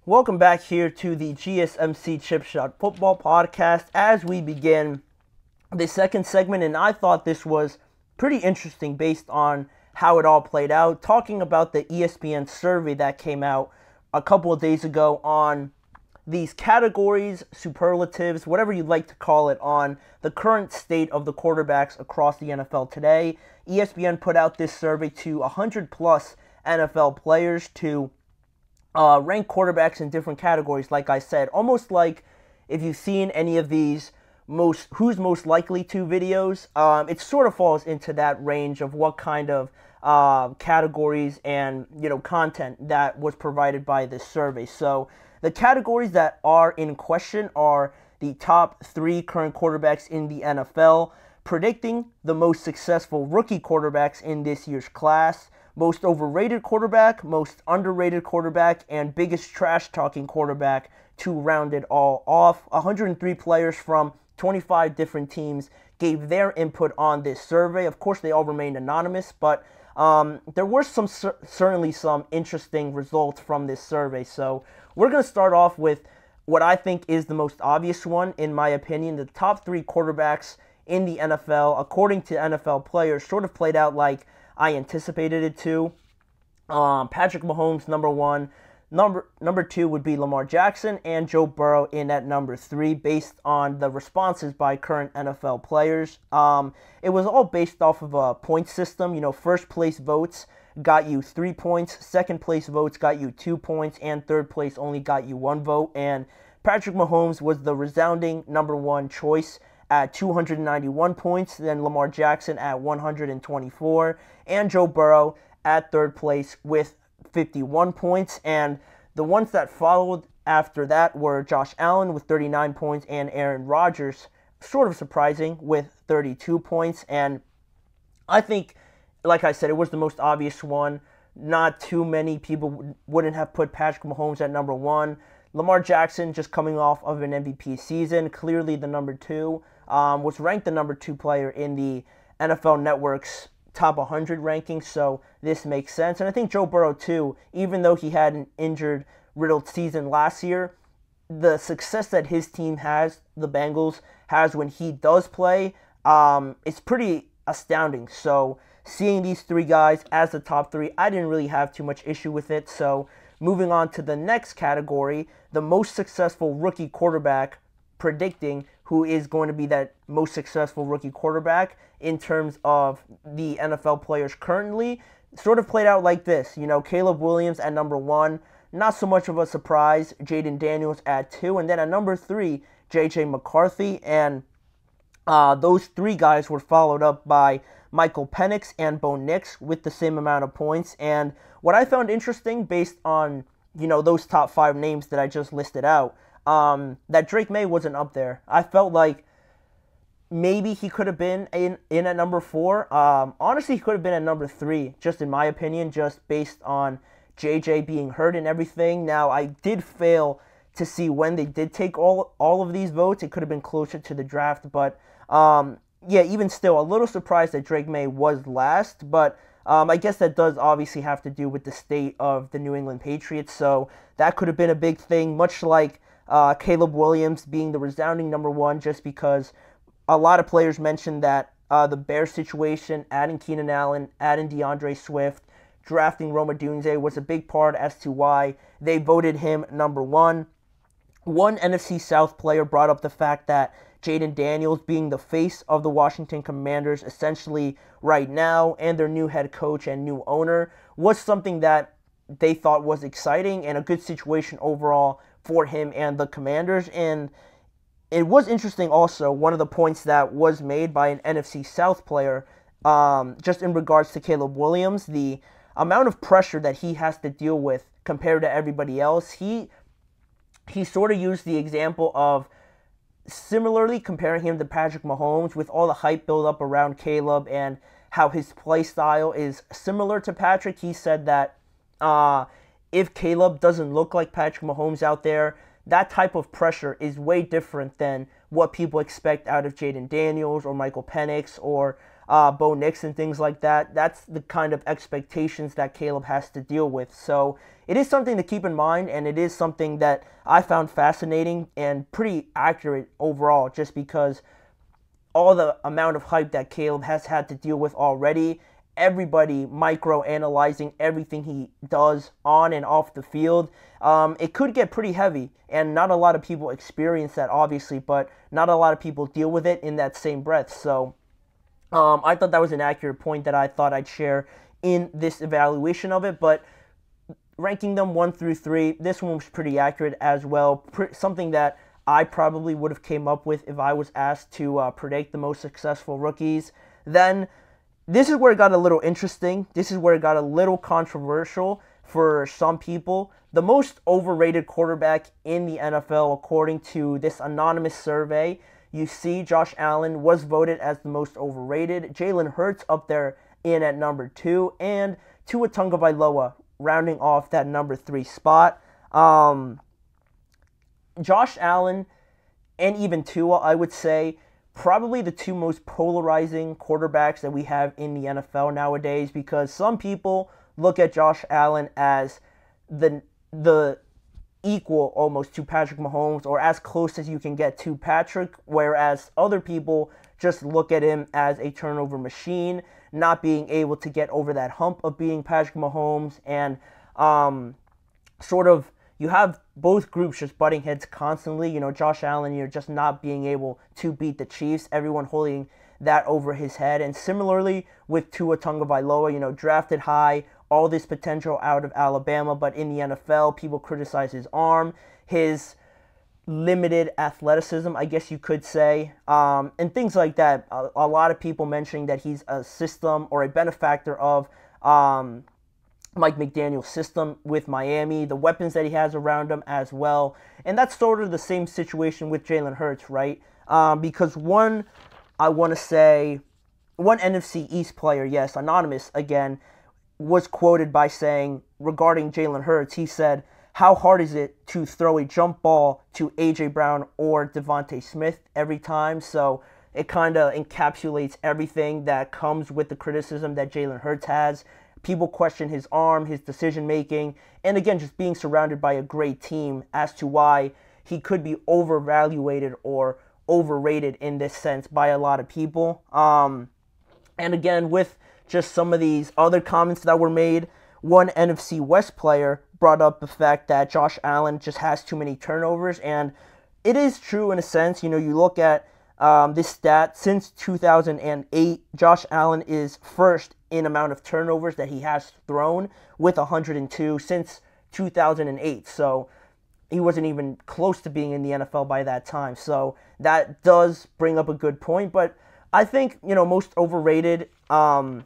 Welcome back here to the GSMC Chip Shot Football Podcast as we begin the second segment, and I thought this was pretty interesting based on how it all played out, talking about the ESPN survey that came out a couple of days ago on these categories, superlatives, whatever you'd like to call it, on the current state of the quarterbacks across the NFL today. ESPN put out this survey to 100 plus NFL players to rank quarterbacks in different categories, like I said. Almost like if you've seen any of these who's most likely to videos, it sort of falls into that range of what kind of categories and content that was provided by this survey. So the categories that are in question are the top 3 current quarterbacks in the NFL, predicting the most successful rookie quarterbacks in this year's class, most overrated quarterback, most underrated quarterback, and biggest trash-talking quarterback to round it all off. 103 players from 25 different teams gave their input on this survey. Of course, they all remained anonymous, but there were certainly some interesting results from this survey. So we're going to start off with what I think is the most obvious one, in my opinion. The top 3 quarterbacks in the NFL, according to NFL players, sort of played out like I anticipated it to. Patrick Mahomes, number 1. Number 2 would be Lamar Jackson, and Joe Burrow in at number 3, based on the responses by current NFL players. It was all based off of a point system. First place votes got you 3 points, second place votes got you 2 points, and third place only got you 1 vote. And Patrick Mahomes was the resounding number 1 choice at 291 points, then Lamar Jackson at 124, and Joe Burrow at third place with 51 points. And the ones that followed after that were Josh Allen with 39 points and Aaron Rodgers, sort of surprising, with 32 points. And I think, like I said, it was the most obvious one. Not too many people wouldn't have put Patrick Mahomes at number 1. Lamar Jackson, just coming off of an MVP season, clearly the number 2, was ranked the number 2 player in the NFL Network's top 100 rankings, so this makes sense. And I think Joe Burrow, too, even though he had an injured-riddled season last year, the success that his team has, the Bengals, has when he does play, it's pretty astounding. So seeing these 3 guys as the top 3, I didn't really have too much issue with it. So moving on to the next category, the most successful rookie quarterback, predicting who is going to be that most successful rookie quarterback in terms of the NFL players currently, sort of played out like this. Caleb Williams at number 1, not so much of a surprise. Jaden Daniels at 2, and then at number 3, J.J. McCarthy. And those 3 guys were followed up by Michael Penix and Bo Nix with the same amount of points. And what I found interesting, based on those top 5 names that I just listed out, that Drake May wasn't up there. I felt like maybe he could have been in at number 4. Honestly, he could have been at number 3, just in my opinion, just based on JJ being hurt and everything. Now, I did fail to see when they did take all of these votes. It could have been closer to the draft, but yeah, even still, a little surprised that Drake May was last, but I guess that does obviously have to do with the state of the New England Patriots, so that could have been a big thing, much like Caleb Williams being the resounding number 1, just because a lot of players mentioned that the Bears situation, adding Keenan Allen, adding DeAndre Swift, drafting Rome Odunze was a big part as to why they voted him number 1. One NFC South player brought up the fact that Jaden Daniels, being the face of the Washington Commanders essentially right now, and their new head coach and new owner, was something that they thought was exciting and a good situation overall for him and the Commanders. And it was interesting also, one of the points that was made by an NFC South player, just in regards to Caleb Williams, the amount of pressure that he has to deal with compared to everybody else. He sort of used the example of similarly comparing him to Patrick Mahomes, with all the hype build up around Caleb and how his play style is similar to Patrick. He said that if Caleb doesn't look like Patrick Mahomes out there, that type of pressure is way different than what people expect out of Jaden Daniels or Michael Penix or Bo Nix and things like that. That's the kind of expectations that Caleb has to deal with. So it is something to keep in mind, and it is something that I found fascinating and pretty accurate overall, just because all the amount of hype that Caleb has had to deal with already, everybody micro-analyzing everything he does on and off the field, it could get pretty heavy, and not a lot of people experience that, obviously, but not a lot of people deal with it in that same breath. So I thought that was an accurate point that I thought I'd share in this evaluation of it, but ranking them 1 through 3, this one was pretty accurate as well, something that I probably would have came up with if I was asked to predict the most successful rookies. Then this is where it got a little interesting. This is where it got a little controversial for some people. The most overrated quarterback in the NFL, according to this anonymous survey, you see Josh Allen was voted as the most overrated. Jalen Hurts up there in at number 2, and Tua Tagovailoa rounding off that number 3 spot. Josh Allen and even Tua, I would say, probably the two most polarizing quarterbacks that we have in the NFL nowadays, because some people look at Josh Allen as the equal almost to Patrick Mahomes, or as close as you can get to Patrick, whereas other people just look at him as a turnover machine, not being able to get over that hump of being Patrick Mahomes, and sort of you have both groups just butting heads constantly. You know, Josh Allen, you're just not being able to beat the Chiefs, everyone holding that over his head. And similarly with Tua Tagovailoa, you know, drafted high, all this potential out of Alabama, but in the NFL, people criticize his arm, his limited athleticism, I guess you could say, and things like that. A lot of people mentioning that he's a system or a benefactor of Mike McDaniel's system with Miami, the weapons that he has around him as well. And that's sort of the same situation with Jalen Hurts, right? Because one NFC East player, yes, anonymous again, was quoted by saying regarding Jalen Hurts, he said, "How hard is it to throw a jump ball to A.J. Brown or Devontae Smith every time?" So it kind of encapsulates everything that comes with the criticism that Jalen Hurts has. People question his arm, his decision-making, and again, just being surrounded by a great team as to why he could be overvaluated or overrated in this sense by a lot of people. And again, with just some of these other comments that were made, one NFC West player brought up the fact that Josh Allen just has too many turnovers, and it is true in a sense. You know, you look at this stat, since 2008, Josh Allen is first in amount of turnovers that he has thrown with 102 since 2008. So he wasn't even close to being in the NFL by that time. So that does bring up a good point. But I think, you know, most overrated, I'm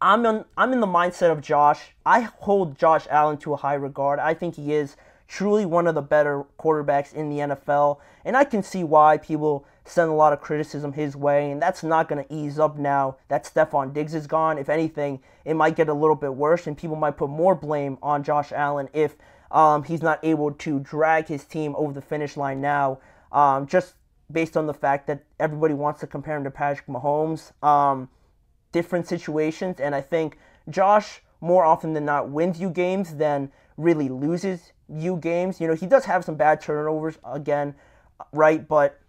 in the mindset of Josh. I hold Josh Allen to a high regard. I think he is truly one of the better quarterbacks in the NFL, and I can see why people send a lot of criticism his way, and that's not going to ease up now that Stephon Diggs is gone. If anything, it might get a little bit worse, and people might put more blame on Josh Allen if he's not able to drag his team over the finish line now, just based on the fact that everybody wants to compare him to Patrick Mahomes. Different situations, and I think Josh, more often than not, wins you games than really loses you games. You know, he does have some bad turnovers, again, right? But,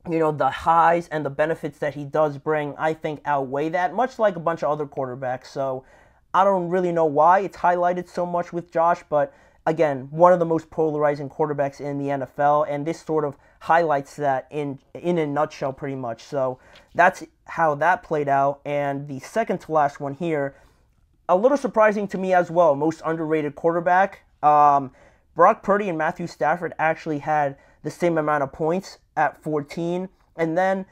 you know, the highs and the benefits that he does bring, I think, outweigh that, much like a bunch of other quarterbacks. So I don't really know why it's highlighted so much with Josh, but again, one of the most polarizing quarterbacks in the NFL, and this sort of highlights that in a nutshell pretty much. So that's how that played out. And the second to last one here, a little surprising to me as well, most underrated quarterback. Brock Purdy and Matthew Stafford actually had the same amount of points at 14. And then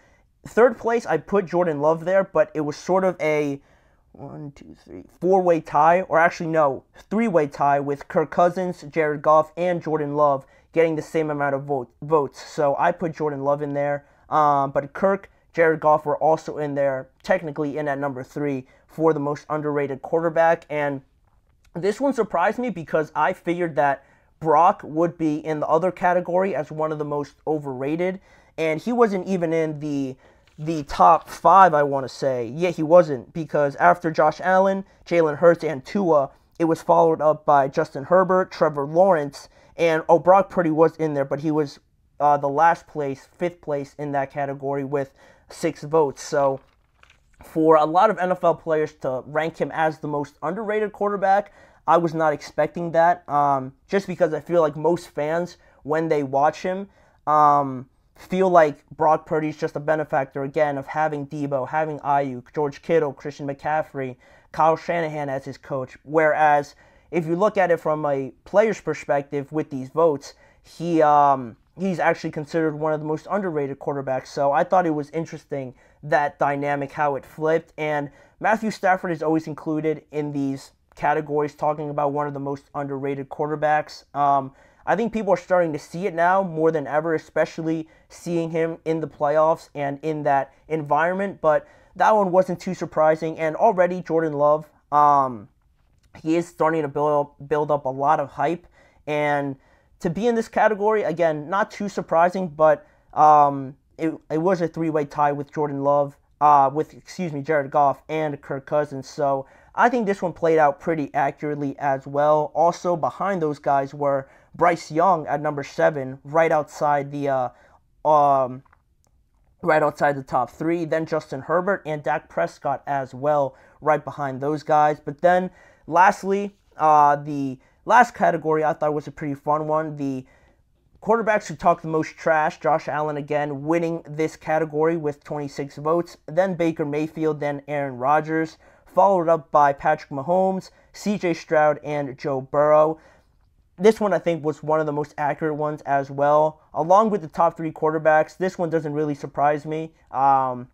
third place, I put Jordan Love there, but it was sort of a 4-way tie, or actually no, 3-way tie with Kirk Cousins, Jared Goff, and Jordan Love getting the same amount of votes. So I put Jordan Love in there, but Kirk, Jared Goff were also in there, technically in at number 3 for the most underrated quarterback. And this one surprised me because I figured that Brock would be in the other category as one of the most overrated, and he wasn't even in the the top 5, I want to say. Yeah, he wasn't, because after Josh Allen, Jalen Hurts, and Tua, it was followed up by Justin Herbert, Trevor Lawrence, and Brock Purdy was in there, but he was the last place, 5th place in that category with 6 votes. So for a lot of NFL players to rank him as the most underrated quarterback, I was not expecting that, just because I feel like most fans, when they watch him, feel like Brock Purdy's just a benefactor, again, of having Debo, having Ayuk, George Kittle, Christian McCaffrey, Kyle Shanahan as his coach. Whereas, if you look at it from a player's perspective with these votes, he's actually considered one of the most underrated quarterbacks. So I thought it was interesting, that dynamic, how it flipped. And Matthew Stafford is always included in these categories, talking about one of the most underrated quarterbacks. I think people are starting to see it now more than ever, especially seeing him in the playoffs and in that environment. But that one wasn't too surprising. And already Jordan Love, he is starting to build up a lot of hype. And to be in this category, again, not too surprising, but it was a 3-way tie with Jordan Love, Jared Goff and Kirk Cousins. So I think this one played out pretty accurately as well. Also, behind those guys were Bryce Young at number 7, right outside the top 3. Then Justin Herbert and Dak Prescott as well, right behind those guys. But then, lastly, the last category I thought was a pretty fun one. The quarterbacks who talk the most trash, Josh Allen again winning this category with 26 votes. Then Baker Mayfield, then Aaron Rodgers, followed up by Patrick Mahomes, CJ Stroud, and Joe Burrow. This one, I think, was one of the most accurate ones as well. Along with the top 3 quarterbacks, this one doesn't really surprise me. I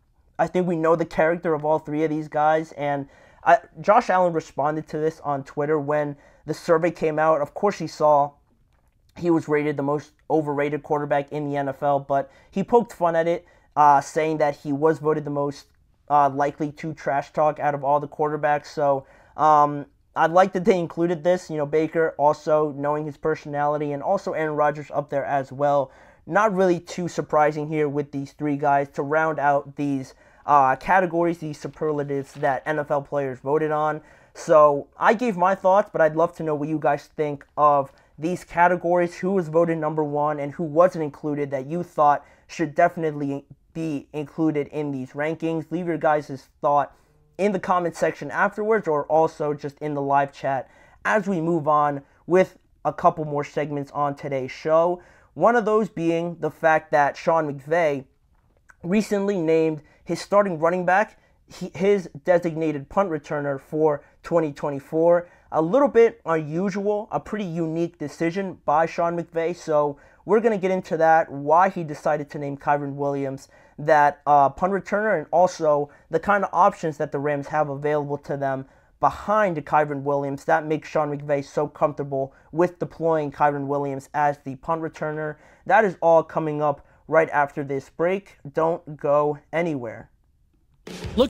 think we know the character of all 3 of these guys, and Josh Allen responded to this on Twitter when the survey came out. Of course, he was rated the most overrated quarterback in the NFL, but he poked fun at it, saying that he was voted the most likely to trash talk out of all the quarterbacks. So I'd like that they included this. Baker also, knowing his personality, and also Aaron Rodgers up there as well. Not really too surprising here with these 3 guys to round out these categories, these superlatives that NFL players voted on. So I gave my thoughts, but I'd love to know what you guys think of these categories, who was voted number 1 and who wasn't included that you thought should definitely be included in these rankings. Leave your guys' thought in the comment section afterwards, or also just in the live chat as we move on with a couple more segments on today's show. One of those being the fact that Sean McVay recently named his starting running back his designated punt returner for 2024. A little bit unusual, a pretty unique decision by Sean McVay. So we're going to get into that, why he decided to name Kyren Williams that punt returner, and also the kind of options that the Rams have available to them behind Kyren Williams that makes Sean McVay so comfortable with deploying Kyren Williams as the punt returner. That is all coming up right after this break. Don't go anywhere. Look